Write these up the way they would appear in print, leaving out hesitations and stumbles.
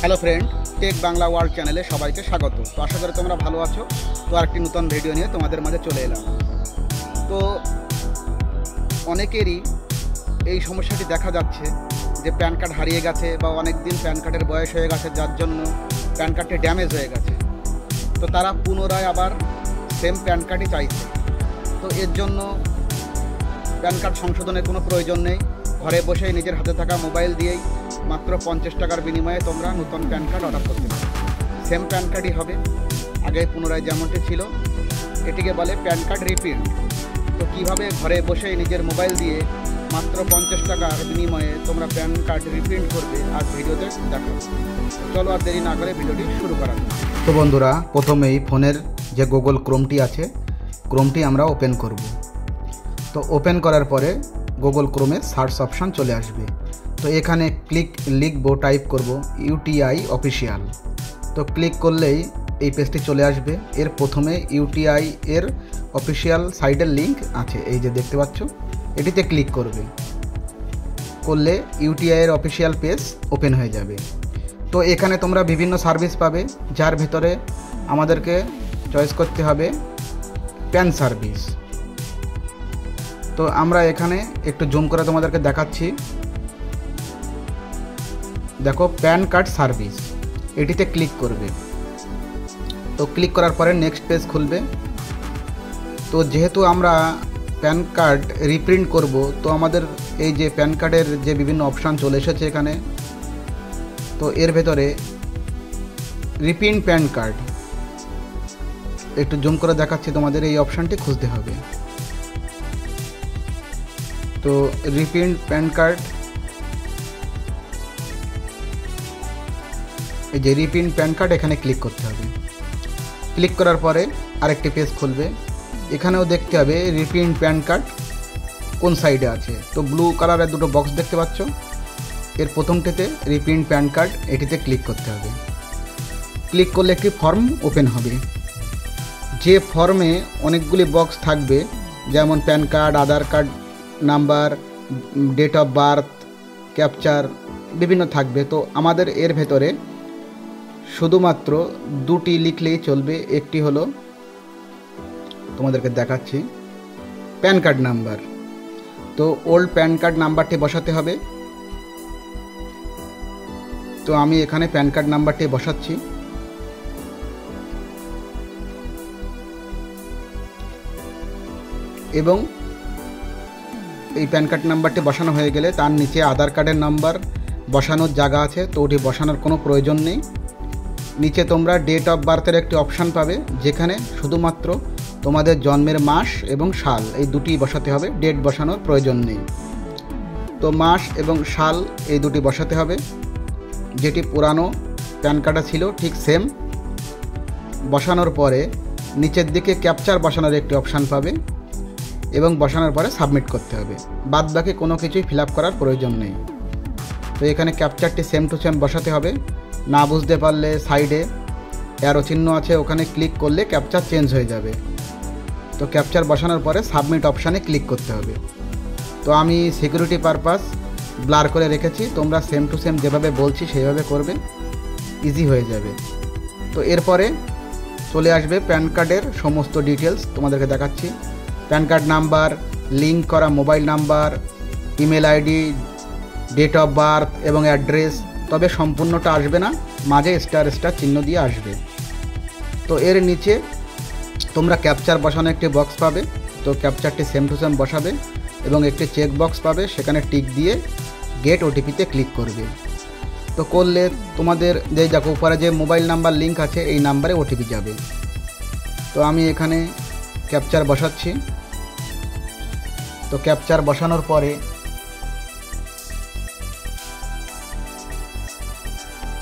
Hello friend, tech Bangla world চ্যানেলে সবাইকে স্বাগত। তো আশা করি তোমরা ভালো আছো। তো আরেকটি নতুন ভিডিও নিয়ে তোমাদের মাঝে চলে এলাম। তো অনেকেরই এই সমস্যাটি দেখা যাচ্ছে যে প্যান কার্ড হারিয়ে গেছে বা অনেক দিন প্যান কার্ডের বয়স হয়ে গেছে, যার জন্য প্যান কার্ডটি ড্যামেজ হয়ে গেছে। তো তারা পুনরায় আবার সেম প্যান কার্ডই চাইছে। তো এর জন্য প্যান কার্ড সংশোধনের কোনো প্রয়োজন নেই। ঘরে বসেই নিজের হাতে থাকা মোবাইল দিয়েই মাত্র 50 টাকার বিনিময়ে তোমরা নতুন প্যান কার্ড অর্ডার করতে পারো। সেম প্যান কার্ডই হবে, আগে পুনরায় যেমনটি ছিল। এটিকে বলে প্যান কার্ড রিপ্রিন্ট। তো কীভাবে ঘরে বসেই নিজের মোবাইল দিয়ে মাত্র 50 টাকার বিনিময়ে তোমরা প্যান কার্ড রিপ্রিন্ট করবে, আজ ভিডিওতে দেখো। চলো আর দেরি না করে ভিডিওটি শুরু করা যাক। তো বন্ধুরা, প্রথমেই ফোনের যে গুগল ক্রোমটি আছে, ক্রোমটি আমরা ওপেন করব। তো ওপেন করার পরে গুগল ক্রোমে সার্চ অপশান চলে আসবে। তো এখানে টাইপ করব ইউটিআই অফিসিয়াল। তো ক্লিক করলেই এই পেজটি চলে আসবে। এর প্রথমে ইউটিআই এর অফিসিয়াল সাইটের লিঙ্ক আছে, এই যে দেখতে পাচ্ছ, এটিতে ক্লিক করলে ইউটিআই এর অফিসিয়াল পেজ ওপেন হয়ে যাবে। তো এখানে তোমরা বিভিন্ন সার্ভিস পাবে, যার ভেতরে আমাদেরকে চয়েস করতে হবে প্যান সার্ভিস। তো আমরা এখানে একটু জুম করে তোমাদেরকে দেখাচ্ছি। দেখো, প্যান কার্ড সার্ভিস, এটিতে ক্লিক করবে। তো ক্লিক করার পরে নেক্সট পেজ খুলবে। তো যেহেতু আমরা প্যান কার্ড রিপ্রিন্ট করব, তো আমাদের এই যে প্যান কার্ডের যে বিভিন্ন অপশান চলে এসেছে এখানে, তো এর ভেতরে রিপ্রিন্ট প্যান কার্ড, একটু জুম করে দেখাচ্ছি তোমাদের, এই অপশানটি খুঁজতে হবে। তো রিপ্রিন্ট প্যান কার্ড, এই যে রিপ্রিন্ট প্যান কার্ড, এখানে ক্লিক করতে হবে। ক্লিক করার পরে আরেকটি পেজ খুলবে। এখানেও দেখতে হবে রিপ্রিন্ট প্যান কার্ড কোন সাইডে আছে। তো ব্লু কালারের দুটো বক্স দেখতে পাচ্ছ, এর প্রথমটিতে রিপ্রিন্ট প্যান কার্ড, এটিতে ক্লিক করতে হবে। ক্লিক করলে একটি ফর্ম ওপেন হবে। যে ফর্মে অনেকগুলি বক্স থাকবে, যেমন PAN card, Aadhaar card number, date of birth, capture, বিভিন্ন থাকবে। তো আমাদের এর ভেতরে শুধুমাত্র দুটি লিখলেই চলবে। একটি হলো, তোমাদেরকে দেখাচ্ছি, প্যান কার্ড নাম্বার। তো ওল্ড প্যান কার্ড নাম্বারটি বসাতে হবে। তো আমি এখানে প্যান কার্ড নাম্বারটি বসাচ্ছি। এবং এই প্যান কার্ড নাম্বারটি বসানো হয়ে গেলে তার নিচে আধার কার্ডের নাম্বার বসানোর জায়গা আছে, তো ওটি বসানোর কোনো প্রয়োজন নেই। নিচে তোমরা ডেট অফ বার্থের একটি অপশান পাবে, যেখানে শুধুমাত্র তোমাদের জন্মের মাস এবং সাল, এই দুটি বসাতে হবে, ডেট বসানোর প্রয়োজন নেই। তো মাস এবং সাল এই দুটি বসাতে হবে, যেটি পুরানো প্যান কার্ডে ছিল ঠিক সেম। বসানোর পরে নিচের দিকে ক্যাপচার বসানোর একটি অপশান পাবে, এবং বসানোর পরে সাবমিট করতে হবে। বাদ বাকি কোনো কিছুই ফিল আপ করার প্রয়োজন নেই। তো এখানে ক্যাপচারটি সেম টু সেম বসাতে হবে। না বুঝতে পারলে সাইডে অ্যারো চিহ্ন আছে, ওখানে ক্লিক করলে ক্যাপচার চেঞ্জ হয়ে যাবে। তো ক্যাপচার বসানোর পরে সাবমিট অপশানে ক্লিক করতে হবে। তো আমি সিকিউরিটি পারপাস ব্লার করে রেখেছি, তোমরা সেম টু সেম যেভাবে বলছি সেইভাবে করবে, ইজি হয়ে যাবে। তো এরপরে চলে আসবে প্যান কার্ডের সমস্ত ডিটেলস, তোমাদেরকে দেখাচ্ছি। প্যান কার্ড নাম্বার, লিঙ্ক করা mobile number, email ID, date of birth এবং অ্যাড্রেস। তবে সম্পূর্ণটা আসবে না, মাঝে স্টার চিহ্ন দিয়ে আসবে। তো এর নিচে তোমরা ক্যাপচার বসানো একটি বক্স পাবে। তো ক্যাপচারটি সেম টু সেম বসাবে এবং একটি চেক বক্স পাবে, সেখানে টিক দিয়ে গেট ওটিপিতে ক্লিক করবে। তো করলে তোমাদের যে দেখো উপরে যে মোবাইল নাম্বার লিঙ্ক আছে, এই নাম্বারে ওটিপি যাবে। তো আমি এখানে ক্যাপচার বসাচ্ছি। তো ক্যাপচার বসানোর পরে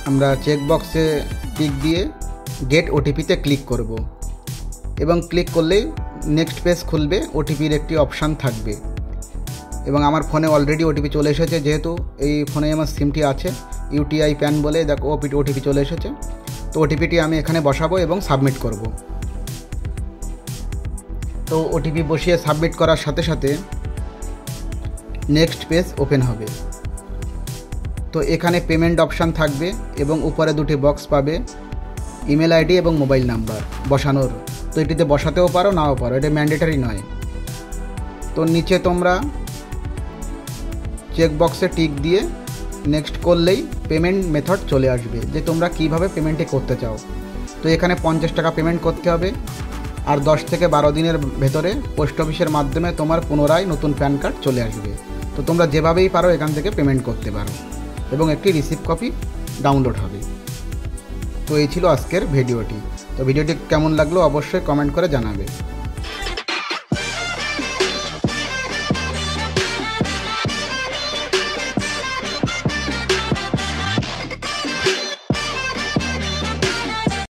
আমরা চেকবক্সে টিক দিয়ে গেট ওটিপিতে ক্লিক করব, এবং ক্লিক করলেই নেক্সট পেজ খুলবে। ওটিপির একটি অপশান থাকবে, এবং আমার ফোনে অলরেডি ওটিপি চলে এসেছে, যেহেতু এই ফোনে আমার সিমটি আছে ইউটিআই প্যান বলে, দেখো ওটিপি চলে এসেছে। তো ওটিপিটি আমি এখানে বসাবো এবং সাবমিট করব। তো ওটিপি বসিয়ে সাবমিট করার সাথে সাথে নেক্সট পেজ ওপেন হবে। তো এখানে পেমেন্ট অপশান থাকবে এবং উপরে দুটি বক্স পাবে, ইমেল আইডি এবং মোবাইল নাম্বার বসানোর। তো এটিতে বসাতেও পারো নাও পারো, এটা ম্যান্ডেটারি নয়। তো নিচে তোমরা চেক বক্সে টিক দিয়ে নেক্সট করলেই পেমেন্ট মেথড চলে আসবে যে তোমরা কিভাবে পেমেন্টটি করতে চাও। তো এখানে 50 টাকা পেমেন্ট করতে হবে, আর 10 থেকে 12 দিনের ভেতরে পোস্ট অফিসের মাধ্যমে তোমার পুনরায় নতুন প্যান কার্ড চলে আসবে। তো তোমরা যেভাবেই পারো এখান থেকে পেমেন্ট করতে পারো এবং একটি রিসিপ্ট কপি ডাউনলোড হবে। তো এই ছিল আজকের ভিডিওটি। তো ভিডিওটি কেমন লাগলো অবশ্যই কমেন্ট করে জানাবে।